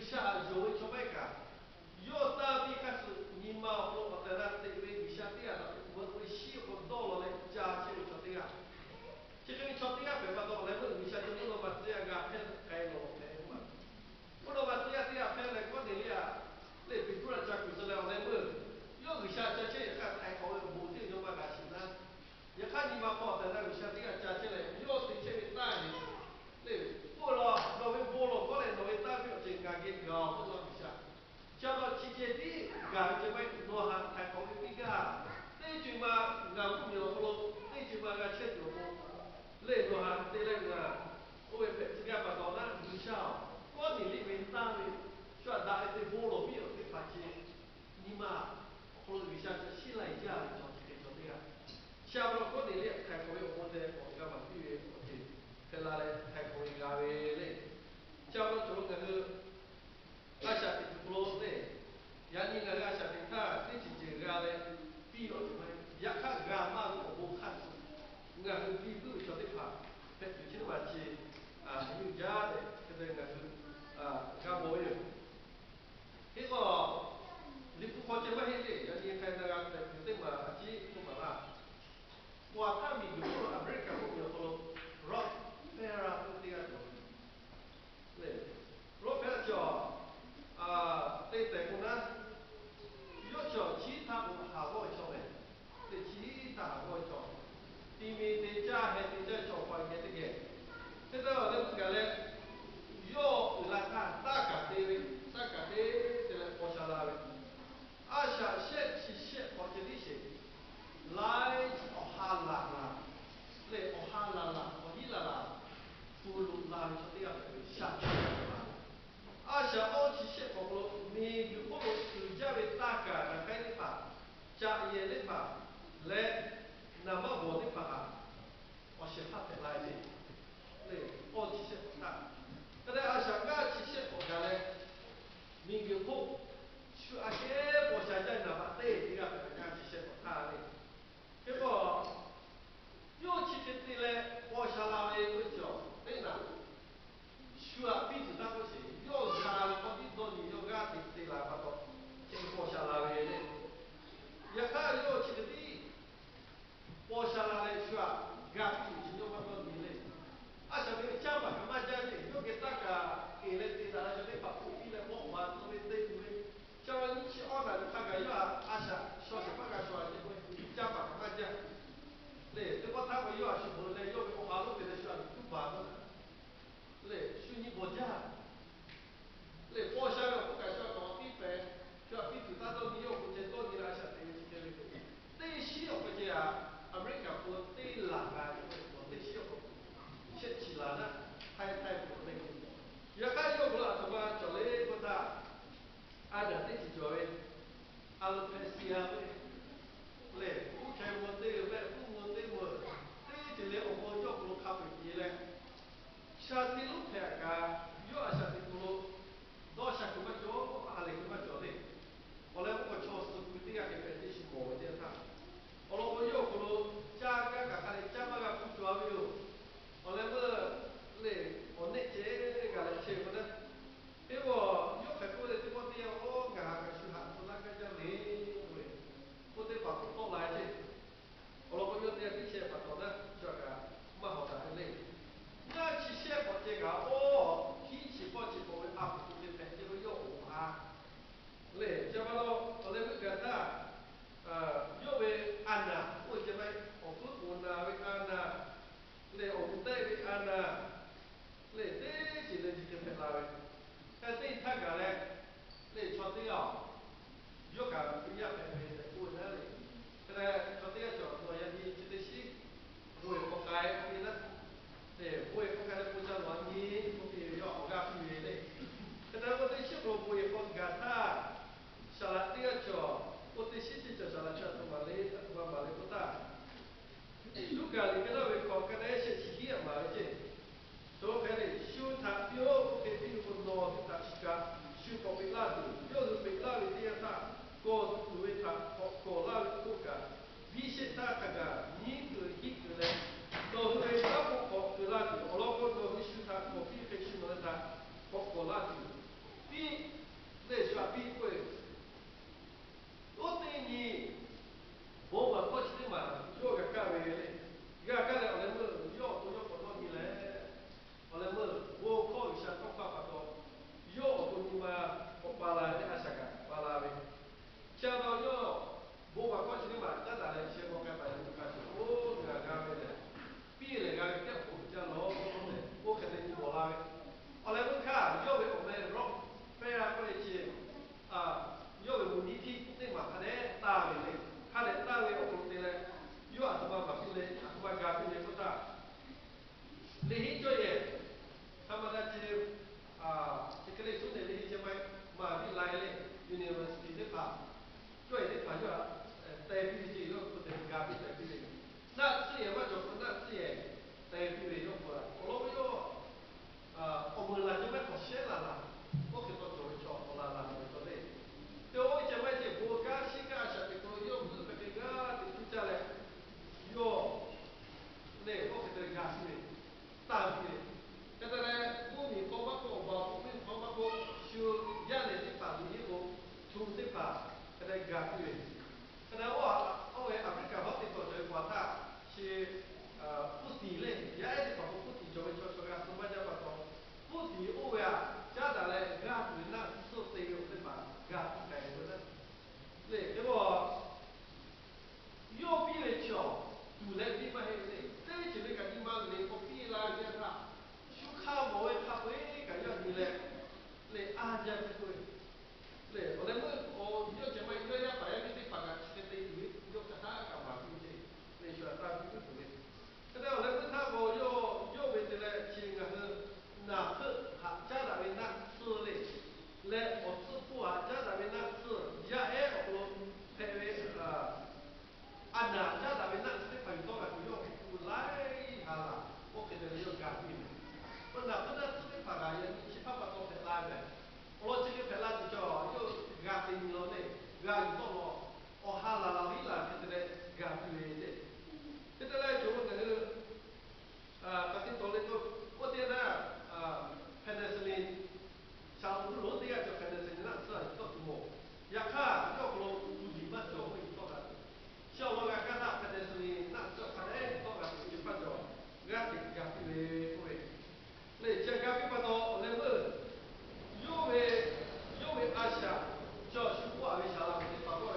下有什么个？有大比开始你妈我在那这边下地了，我西红到了嘞，家去下地啊。这个下地啊，别把到来我下就不能把这个开了开嘛。我那把这地啊开来，我那里啊，那别不然家就是来来我，有下这看太好了，没得就把它行了。也看你妈跑在那下地啊，家起来，有的这边大的，那过了，那边过了，过来那边大表情感给搞不了一下。叫到季节的，干就买挪下太好的比个，那句嘛，俺不苗了，那句嘛俺吃掉不，那挪下对那个，我为这个把到那不少，过年里面单位，说大的菠萝米的发起，你嘛，或者一下子新来家的叫这个叫这个，下不了过年里太好的我在我这个嘛毕业过去，跟那嘞太好的家位嘞，叫不了做那个。阿下的不罗呢，伢你那个阿下的他，这几个嘞，比了什么？也看干嘛都不看书，俺是比不晓得看，他最起码是有家的，这个俺是干活的。这个你不考这么黑的，伢你看那个在对嘛，阿姐不嘛啦，我他们有说阿美国不有说，rock fair 啊，这个。对，罗贝尔叫对待过呢，要叫其他不下过叫的，对其他下过叫，地面的家还的家叫关键的个，这个那不个嘞，要来看大家的大家的这来活下来的，而且现或者的些，来哈啦啦，来哈啦啦，伊啦啦。不如拉里说这样的下去了。而且奥体些包括每个包括自家的大家的开的法，家业的法，来那么我的法，我是怕的来的，对，奥体些不大。那而且俺体些国家嘞，每个包，去阿些国家在那么对这个俺体些不大的，结果有体些的嘞，我下来的会叫，对呐。需要彼此当个谁？要下来到底到你要干的谁来把到这个活下来的呢？也看要这个地，活下来的需要干出去要把到你嘞。啊，像那个家吧，干嘛家的？要给大家给了对的，就得把土地来保完，作为对不对？叫人你去澳大利亚看看，要阿下小些把个说，因为家吧干嘛家？对，这个他们要去不来，要给我哈路给他需要你不办的。嘞，虚拟国家，嘞，报销了不敢说搞地费，需要比如达到你要国家到你来想这个这个这些国家啊，阿美国国对哪个我这些国，些起来呢，太不那个，也看要不了什么叫嘞国家，按照这几条嘞，阿拉拍西亚嘞，嘞，不开我这个嘞，不我这个，这就嘞我要不咖啡机嘞。夏天路拍个，有啊夏天路，到夏天嘛叫，啊来个嘛叫嘞。后来我超市规定啊，给本地是毛的他。后来我要个路，家家个个嘞，家嘛个不抓没有。后来我嘞，我那这个来吃不呢？结果有很多的地方的我俺个去喊，说那个叫嘞，对，我得把不到来去。后来我有点这些把到呢，叫个蛮好的嘞。那其实我这个哦，天气不是不会阿不就在这个有啊，嘞，这么咯，我来不个他，有为安呐，我这边我不管呐为安呐，嘞我不带为安呐，嘞这只能就偏拉为，但对他个嘞，嘞穿的啊，有个不一样的为那里，这个穿的叫做人家这个是，为不该为那。对，我也不看不讲乱的，不比要我干比的。可能我对小萝卜也不干它，下来第二条，我对西西就下来叫他妈的，他妈的不打。如果你跟他们讲，跟那些企业嘛的，都可以修他，比如可以比如说他是个修个贝拉的，要是贝拉的这样他，过作为他过拉的不干，比起他这个一个一个的。都是那不考格拉的，我老婆都是修他，我必须修了他，考格拉的。比比那需要比贵。我对你，我们过去的嘛，有个岗位嘞，个岗位我们要活到你嘞，我们我考一下高考不多，要我你嘛，我巴拉的啥个，巴拉的，相当要我们过去的嘛，那咱来先我干白的干什么？我个岗位嘞，比那个点不讲老我肯定你过来的，后来我看要为我们rock。非常过去要为目的地那嘛，他的单位嘞，他的单位我们的嘞，有什么嘛比嘞，什么干比嘞不大，那些作业，他们那些这个嘞，从那些什么嘛比来嘞，university 的话，作业的话就代表这个不得干比代表的，那事业嘛就说那事业代表的就过了，我老有。我们那就买套鞋啦，我去到做一条，我啦做嘞。对我以前买些国家西家下的个有不是那个的就家嘞，有嘞我去到家去嘞，当地嘞。现在嘞，我们跑马过，我们跑马过，修家里的房子以后，住的房，现在家去嘞。现在我为阿没搞好的做这个他是不地嘞，也是搞不地，就会做个什么叫做。不地欧呀，加上来俺对那是谁有的嘛，俺不该有的。对，结果要比来巧，都来比不还的，这就那个地方来不比啦，叫啥？修卡摩的卡贝，个要你来，来安家不对。对，我们要怎么要把那个地方啊，去对对，要给他干嘛对不对？那需要打对不对？现在我们他我要为的来，现在是哪次家长为哪次嘞？来，我支付家长为哪次？也我排为按家长为哪次的朋友到了不用不来一下啦，我给他要改变。不那次的朋友也其他不都排来呗？我这个排来就叫又改变了嘞，改到了，我哈啦里啦，现在改变的。现在来就那个。tapi tolong itu, oh dia ada penicillin, kalau dulu dia ada penicillin nak serah itu semua. Ya kan, kalau kalau uji macam itu kan, kalau nggak ada penicillin nak serah pada itu kan uji macam, nggak tiga pilih, le jaga pada level, yo Asia, jauh semua Asia lah kita tahu.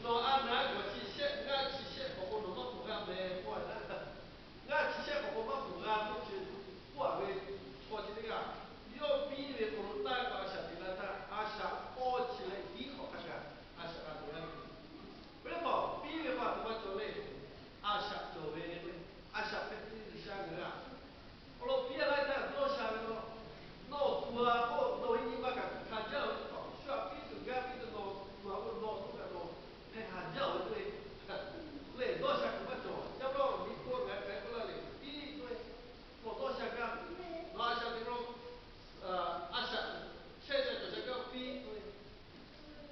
No anak gua cisek, nggak cisek, pokok nomor bukan berapa. 那其实我们不按目前不为错的那个，要比的我们单个下的那下包起来依靠那个下那个，为什么比的话怎么做嘞？下作为下分的下个啊，我老比来的多下个咯，老多我你把个看见了需要比的干比的老多个咯，还看见了对。嘞，多少个么做？要不然你过来过来嘞，比对，我多少个？多少个咯？现在就是个比对，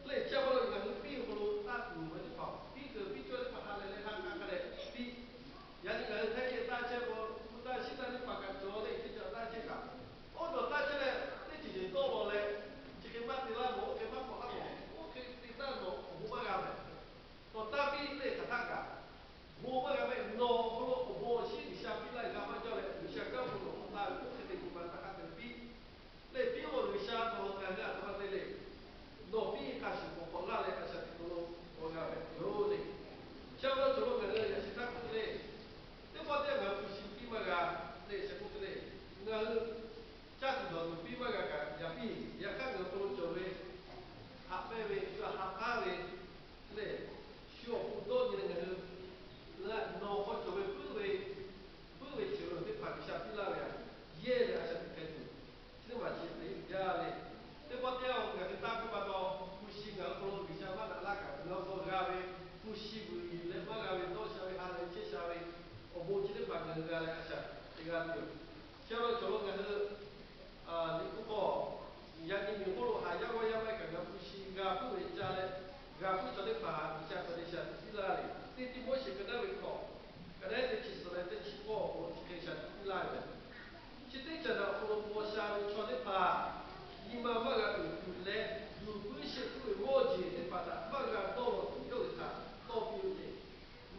嘞，要不然你比不如打鼓么就跑，比做的跑下来嘞，看嘞比，人家人看见大家不但现在你把个做嘞，就叫大家干，我做大家嘞，你直接到了嘞，这个马的拉我给马跑拉我给你打我，我不干嘞，我打比嘞给他干。我们那边老好多我心里想比来干嘛叫嘞？想干不弄那不肯定你们大家得比，来比我们想做干啥他妈的嘞？老比开始我那来开始我那边有嘞，像我做个人也是他不嘞，那么这个不是比么个那些不嘞，那家庭当中比么个也比也看个不作为，下辈为就下下为嘞，需要不多的那个。那脑壳作为不为球的旁下比那个也的是开始，这嘛是谁家的？这我这样个大个把到不行个，可能比较嘛那个，然后个为不习不语嘞，嘛个为到下为下来接下为，我估计的把个个来是这个有，像那做那个是你不过，人家民国路还要我要买个不习个不为家嘞。俺不晓得把你家说的下地拉里，这地我是跟他为好，跟他在其实呢在起过我跟下地拉的，其实这的我下面晓得把，你妈妈个有来，如果是对我姐的把它放个到了左右的它，到边的，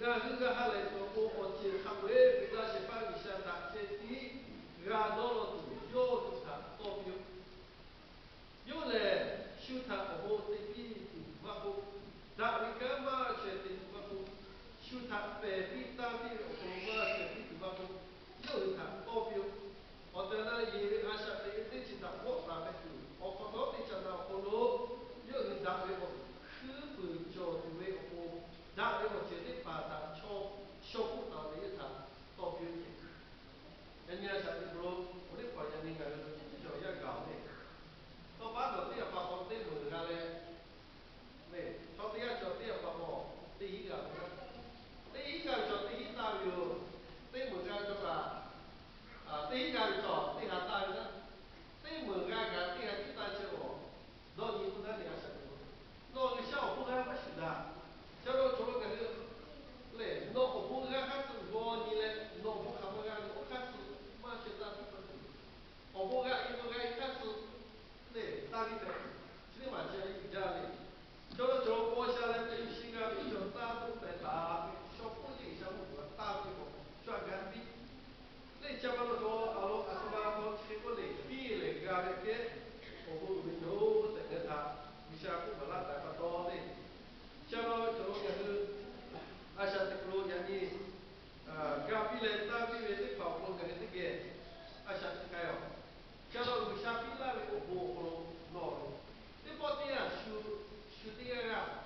俺这个还来说我姐还会被那些放一下它，这地，俺到了左右的它，到边。用来修它不好的地方，那你干嘛去的地方？修它白皮大地，我们去的地方，用它到边。我在那里阿啥的，一起打我打的去，我看到的讲到后头，有人打给我，根本就因为我打给我绝对把它敲小不到的一场到边去。人家啥的不，我的朋友那个叫也搞的，到把到底把好的门下来，没，到底要叫底把好，第一个，第一个叫第一大有，第门下叫啥？第一个叫第下大呢，第门下个第下第大叫我，老你不能这样想的，老个小不然不行的，假如除了个嘞，老不然还是我你嘞，老不看不看，我看是马学大不分，我不看一不看一看是，嘞，大的在，这里嘛讲一家嘞，假如从我下来对新啊，比较大都在大，小不点小不大的个，转干的。那加班的说，什么我吃过累，比累干的给，我们有等着他，一下不把那大个多的，加班就也是，下这个人家干比来打比来的跑步跟这个，下这个哟，加到下比来的我不弄，这包点修的呀，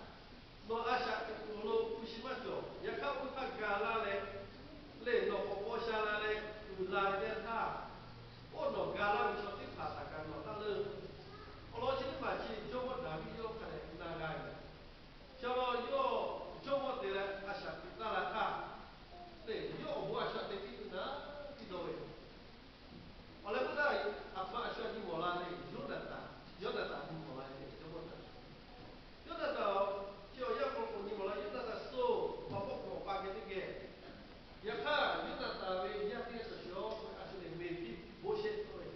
弄下这个不是嘛做，也看不看干了嘞，嘞弄我下来嘞。là để tha, ô nó gà la bị sốt phá ta cái nó ta lơ, ô lo chỉ mà chỉ cho một đám đi vô cái này là gà, cho nó vô cho một để là asha ta là tha, để vô mua asha để đi na đi đâu ô là cái này apa asha đi mua la này, vô là ta đi mua la này, cho một ta, vô là ta, cho yêu con đi mua la, vô là ta số, mà bốc nó ba cái ya ka yuna tawe ya pia sa shio asile mepi boshe toy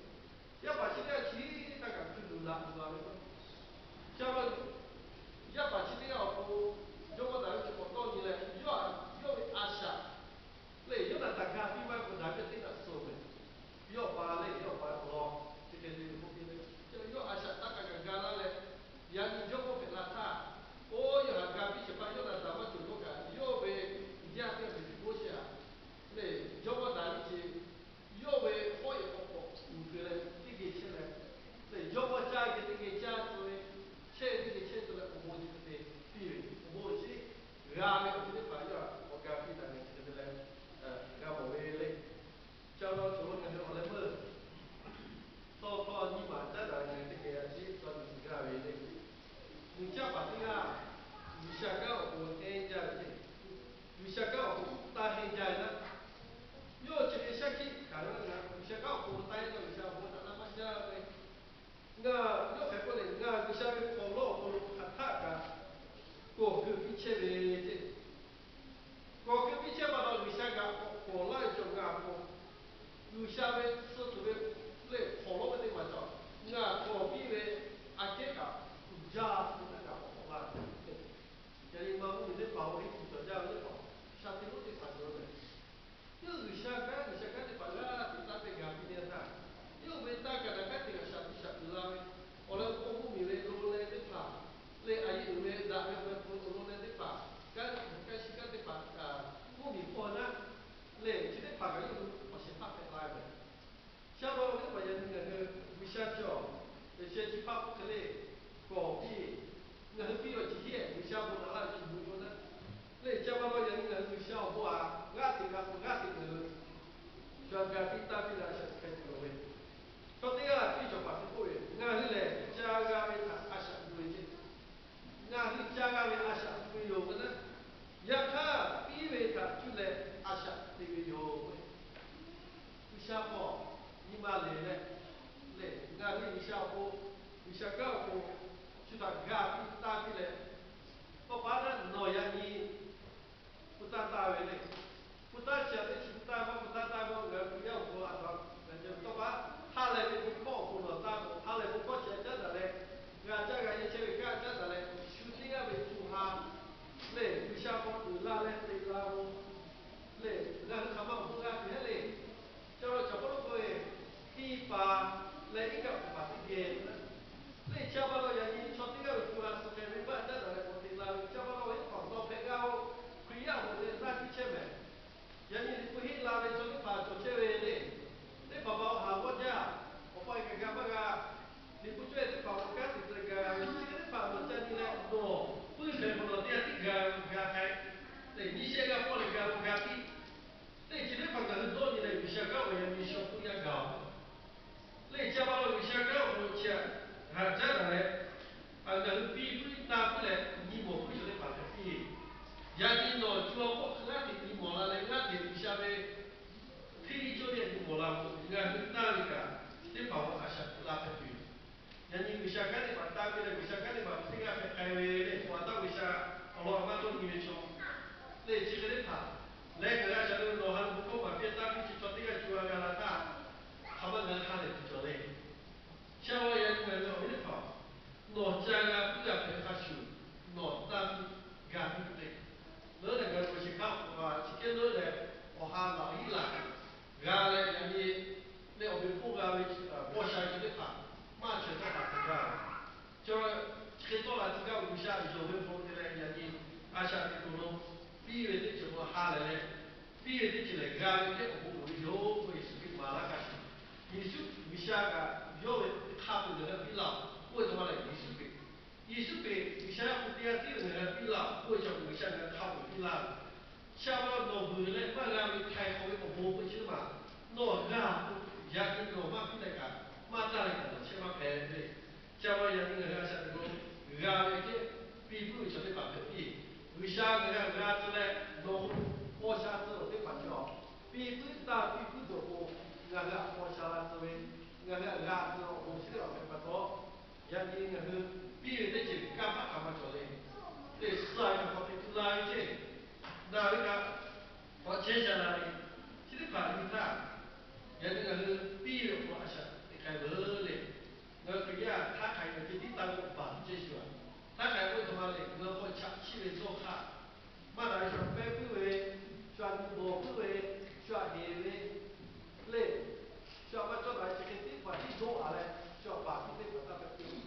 ya ba chi ya chi ta ka tu la la le cha ba ya ba chi ya ko yo ma da chi ko to ni le yo asha le yuna ta ka pi ma ko da ke ti na so me yo ba lo ti ke ni ko pi le yo asha ta ka ga la le ya ni yo ko pe la ta o yo ha ga pi che pa yo na ta ma tu ko ka yo be ya ke be boshe对，要我打的去，要为好一好好，回来这个起来，对，要我家给这个家子嘞，钱这个钱出来，我就是得比，我去，俺们这个朋友，我讲比咱们这个来，俺们为嘞，叫到除了跟着我来问，到你们这的这个去，到你这个为嘞，你家把这个，你下个我天家的，你下个我大天家的。yo che shaki kana na shaka ko tai no sha ko na ma sha ne nga yo ke ko le nga sha be ko lo ko ka ta ka ko ke pi che be je ko ke pi che ba lo sha ga ko la jo nga ko yu sha be so tu be le ko lo be ma cha nga ko pi be a ke ka ja ko na ka ko la ya ni ma mu de pa wo ri ti to ja le ko sha ti lo de pa jo le io ricerca di parlare di tante gabinetta io vedo che da che la shati la o la o mi le lo le de fa le ai le da che lo le de fa che si che de fa o mi pona le ci de fa che io o si fa per la siamo che vogliamo dire ricerca e se ci fa che le copie那是比较极限，你项目拿来去不用的，那加班到人那是项目啊，俺这个选个比大比来是开这个位，到第二比较把这个位，俺是来加个为他阿啥位置，俺是加个为阿啥位有个呢，一看比为他就来阿啥这个有位，不下坡，你妈来俺是一下坡，一下高坡，去到俺比大比来，我把那老爷你不打大位嘞。不打钱的去打包，不打打包，俺不要过啊，咱就都把他来的不报复了，他来不报钱真的嘞，俺巴罗人你说这个主要是在日本的那个地方，下巴罗一放到配高，可以让我们三千美。人你不会拉的说你把做这位的，你爸爸下我家，我把一个干嘛个，你不觉得把我干的这个，你这个把我家里来多，不是全部都点这个干开，对，你现在把那个干的，对，今天把个很多年来有些搞个人你小不一样搞。那家把那个小狗我去，还在那嘞，那个比不拿不来，你莫不晓得把它比。人家喏，就要过去那地你莫那嘞，那地下面，体力教练你莫那，人家那里个，你把我还想拉不比。人家为啥干的把打过来，为啥干的把这个开会嘞，我到为啥，我妈都里面说，那这个的他，那个俺晓得罗汉不够嘛，别打比去做这个就要干了他。他们能看得比较累，像我也能够一跑，我家个不要陪他修，我当干不对，我那个东西搞啊，今天我来我还老一来，干了人家那我们不干为我下去的他，马全在他这干，就很多了这个无下有会风的来人家，阿下的都弄，毕业的就我下来嘞，毕业的就来干的，我有会是给马拉干的。艺术为啥个要为他不能够比老，为什么呢？艺术品，艺术品为啥不这样子能够比老？为什么为啥个他不比老？像我老婆嘞，把俺们开好的个婆婆去嘛，老家家庭老妈比那个，妈打那个千万别对，像我家庭个像那个，俺们这比不晓得办法比，为啥个俺子嘞老我下子得办叫，比不打比不做过。俺个我下来之为，俺个伢子我是要干不多，人家那个毕业的就干嘛干嘛做嘞，对，是啊，要好的就哪一些，哪一个，我接下来的，这个办理他，人家那个毕业我还是开不嘞，我可以啊，他开个滴滴当办这些，他开为什么嘞？我会长期的做卡，马来西亚北部为，选东部为，选西为。嘞，像我做来这个地方地中下来，像把这个把它给定。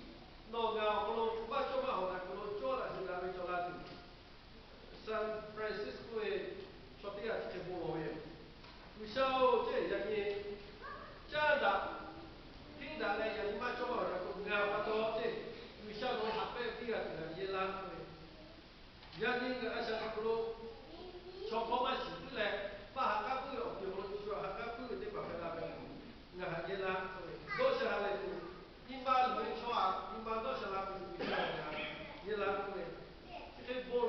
那个可能我做嘛好呢，可能做了是咱们做了的。San Francisco 的说的啊，这个不容易。为啥这人家加拿大，听到嘞人家嘛做嘛好呢，我不多这，为啥我下边这个这个拉回？人家个而且可能，像他们是不来，把下个不要，就可能说下个不要得把它拉回。那还也拉，多少下来就，一般没错啊，一般多少拉不就不晓得呀，也拉不回。这个菠